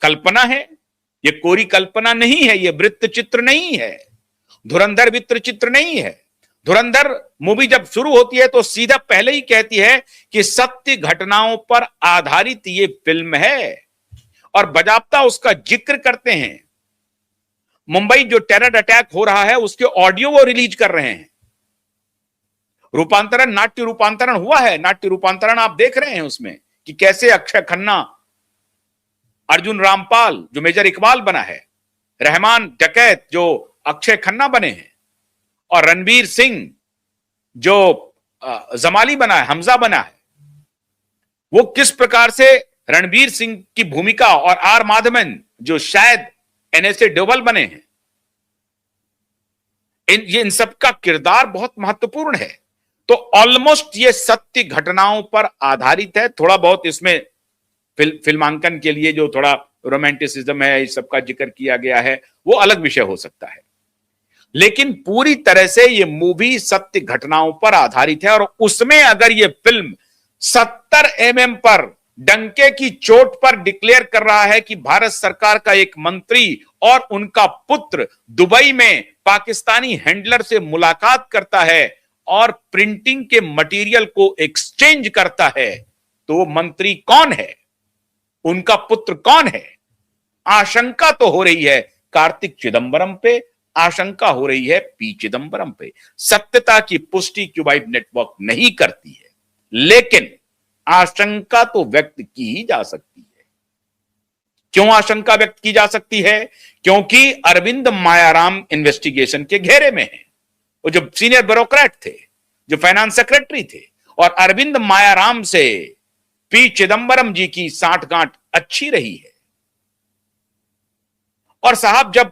कल्पना है, ये कोरी कल्पना नहीं है, ये वृत्त चित्र नहीं है, धुरंधर वृत्त चित्र नहीं है। धुरंधर मूवी जब शुरू होती है तो सीधा पहले ही कहती है कि सत्य घटनाओं पर आधारित ये फिल्म है, और बजाबता उसका जिक्र करते हैं। मुंबई जो टेरर अटैक हो रहा है उसके ऑडियो वो रिलीज कर रहे हैं। रूपांतरण, नाट्य रूपांतरण हुआ है, नाट्य रूपांतरण आप देख रहे हैं उसमें कि कैसे अक्षय खन्ना, अर्जुन रामपाल जो मेजर इकबाल बना है, रहमान डकैत जो अक्षय खन्ना बने हैं, और रणवीर सिंह जो जमाली बना है, हमजा बना है, वो किस प्रकार से रणवीर सिंह की भूमिका, और आर माधवन जो शायद एनएसए डोबल बने हैं, इन सबका किरदार बहुत महत्वपूर्ण है। तो ऑलमोस्ट ये सत्य घटनाओं पर आधारित है। थोड़ा बहुत इसमें फिल्मांकन के लिए जो थोड़ा रोमांटिसिज्म है, इस सबका जिक्र किया गया है, वो अलग विषय हो सकता है, लेकिन पूरी तरह से ये मूवी सत्य घटनाओं पर आधारित है। और उसमें अगर ये फिल्म 70 mm पर डंके की चोट पर डिक्लेयर कर रहा है कि भारत सरकार का एक मंत्री और उनका पुत्र दुबई में पाकिस्तानी हैंडलर से मुलाकात करता है और प्रिंटिंग के मटेरियल को एक्सचेंज करता है, तो वो मंत्री कौन है, उनका पुत्र कौन है? आशंका तो हो रही है कार्तिक चिदंबरम पे, आशंका हो रही है पी चिदंबरम पे। सत्यता की पुष्टि क्यूबाइट नेटवर्क नहीं करती है, लेकिन आशंका तो व्यक्त की ही जा सकती है। क्यों आशंका व्यक्त की जा सकती है? क्योंकि अरविंद मायाराम इन्वेस्टिगेशन के घेरे में है। वो जो सीनियर ब्यूरोक्रेट थे, जो फाइनेंस सेक्रेटरी थे, और अरविंद मायाराम से पी चिदंबरम जी की साठगांठ अच्छी रही है। और साहब जब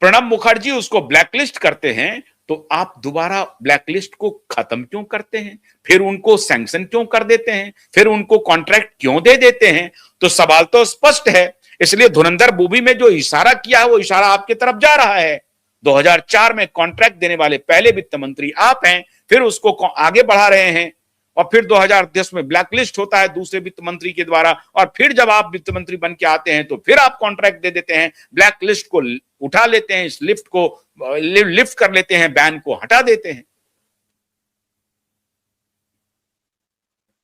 प्रणब मुखर्जी उसको ब्लैकलिस्ट करते हैं तो आप दोबारा ब्लैकलिस्ट को खत्म क्यों करते हैं? फिर उनको सैंक्शन क्यों कर देते हैं? फिर उनको कॉन्ट्रैक्ट क्यों दे देते हैं? तो सवाल तो स्पष्ट है। इसलिए धुरंधर मूवी में जो इशारा किया है वो इशारा आपके तरफ जा रहा है। 2004 में कॉन्ट्रैक्ट देने वाले पहले वित्त मंत्री आप हैं, फिर उसको आगे बढ़ा रहे हैं, और फिर 2010 में ब्लैकलिस्ट होता है दूसरे वित्त मंत्री के द्वारा, और फिर जब आप वित्त मंत्री बन के आते हैं तो फिर आप कॉन्ट्रैक्ट दे देते हैं, ब्लैकलिस्ट को उठा लेते हैं, इस लिफ्ट को लिफ्ट कर लेते हैं, बैन को हटा देते हैं।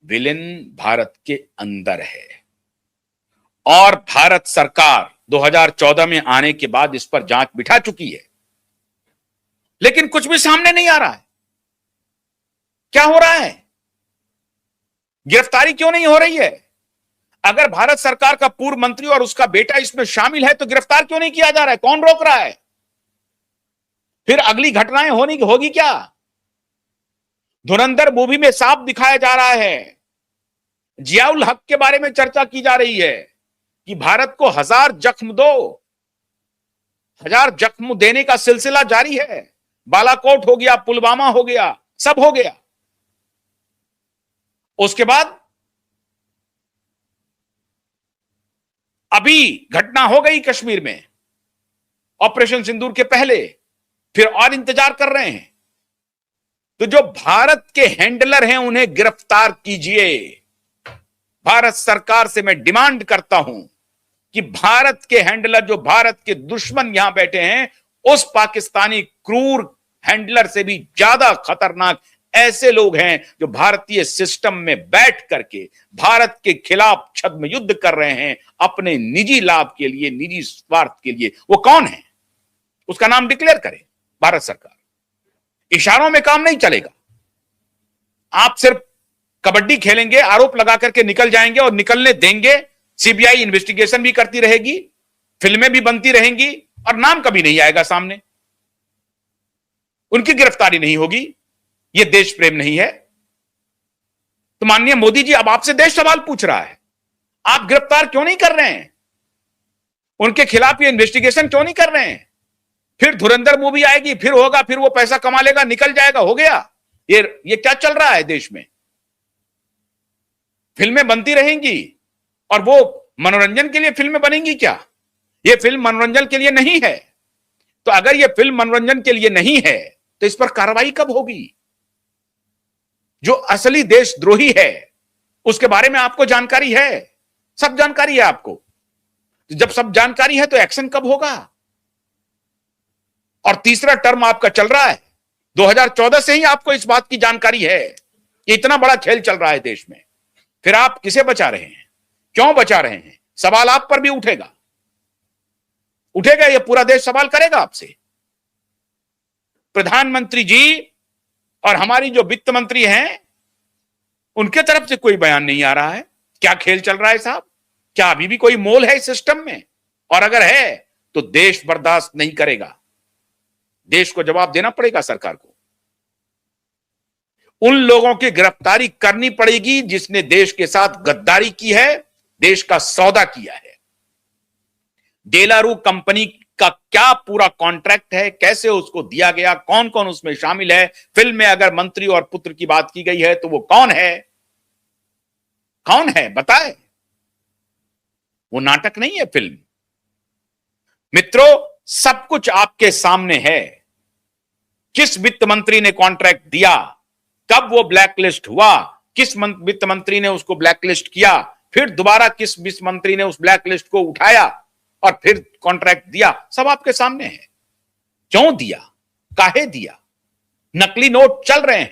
विलेन भारत के अंदर है, और भारत सरकार 2014 में आने के बाद इस पर जांच बिठा चुकी है, लेकिन कुछ भी सामने नहीं आ रहा है। क्या हो रहा है? गिरफ्तारी क्यों नहीं हो रही है? अगर भारत सरकार का पूर्व मंत्री और उसका बेटा इसमें शामिल है तो गिरफ्तार क्यों नहीं किया जा रहा है? कौन रोक रहा है? फिर अगली घटनाएं होगी क्या? धुरंधर मूवी में साफ दिखाया जा रहा है, जियाउल हक के बारे में चर्चा की जा रही है कि भारत को 1000 जख्म दो, 1000 जख्म देने का सिलसिला जारी है। बालाकोट हो गया, पुलवामा हो गया, सब हो गया। उसके बाद अभी घटना हो गई कश्मीर में, ऑपरेशन सिंदूर के पहले, फिर और इंतजार कर रहे हैं। तो जो भारत के हैंडलर हैं उन्हें गिरफ्तार कीजिए। भारत सरकार से मैं डिमांड करता हूं कि भारत के हैंडलर, जो भारत के दुश्मन यहां बैठे हैं, उस पाकिस्तानी क्रूर हैंडलर से भी ज्यादा खतरनाक ऐसे लोग हैं जो भारतीय सिस्टम में बैठ करके भारत के खिलाफ छद्म युद्ध कर रहे हैं अपने निजी लाभ के लिए, निजी स्वार्थ के लिए। वो कौन है? उसका नाम डिक्लेयर करे भारत सरकार। इशारों में काम नहीं चलेगा। आप सिर्फ कबड्डी खेलेंगे, आरोप लगा करके निकल जाएंगे और निकलने देंगे। सीबीआई इन्वेस्टिगेशन भी करती रहेगी, फिल्में भी बनती रहेंगी, और नाम कभी नहीं आएगा सामने, उनकी गिरफ्तारी नहीं होगी। यह देश प्रेम नहीं है। तो माननीय मोदी जी, अब आपसे देश सवाल पूछ रहा है, आप गिरफ्तार क्यों नहीं कर रहे हैं? उनके खिलाफ ये इन्वेस्टिगेशन क्यों नहीं कर रहे हैं? फिर धुरंधर मूवी आएगी, फिर होगा, फिर वो पैसा कमा लेगा, निकल जाएगा, हो गया। ये क्या चल रहा है देश में? फिल्में बनती रहेंगी, और वो मनोरंजन के लिए फिल्में बनेंगी क्या? ये फिल्म मनोरंजन के लिए नहीं है। तो अगर ये फिल्म मनोरंजन के लिए नहीं है तो इस पर कार्रवाई कब होगी? जो असली देशद्रोही है उसके बारे में आपको जानकारी है, सब जानकारी है आपको। तो जब सब जानकारी है तो एक्शन कब होगा? और तीसरा टर्म आपका चल रहा है, 2014 से ही आपको इस बात की जानकारी है। इतना बड़ा खेल चल रहा है देश में, फिर आप किसे बचा रहे हैं? क्यों बचा रहे हैं? सवाल आप पर भी उठेगा, ये पूरा देश सवाल करेगा आपसे। प्रधानमंत्री जी और हमारी जो वित्त मंत्री हैं, उनके तरफ से कोई बयान नहीं आ रहा है। क्या खेल चल रहा है साहब? क्या अभी भी कोई मोल है इस सिस्टम में? और अगर है तो देश बर्दाश्त नहीं करेगा, देश को जवाब देना पड़ेगा सरकार को। उन लोगों की गिरफ्तारी करनी पड़ेगी जिसने देश के साथ गद्दारी की है, देश का सौदा किया है। डेलारू कंपनी का क्या पूरा कॉन्ट्रैक्ट है, कैसे उसको दिया गया, कौन कौन उसमें शामिल है? फिल्म में अगर मंत्री और पुत्र की बात की गई है तो वो कौन है? कौन है बताए? वो नाटक नहीं है, फिल्म। मित्रों, सब कुछ आपके सामने है। किस वित्त मंत्री ने कॉन्ट्रैक्ट दिया, कब वो ब्लैकलिस्ट हुआ, किस वित्त मंत्री ने उसको ब्लैकलिस्ट किया, फिर दोबारा किस वित्त मंत्री ने उस ब्लैकलिस्ट को उठाया और फिर कॉन्ट्रैक्ट दिया, सब आपके सामने है। क्यों दिया, काहे दिया? नकली नोट चल रहे हैं,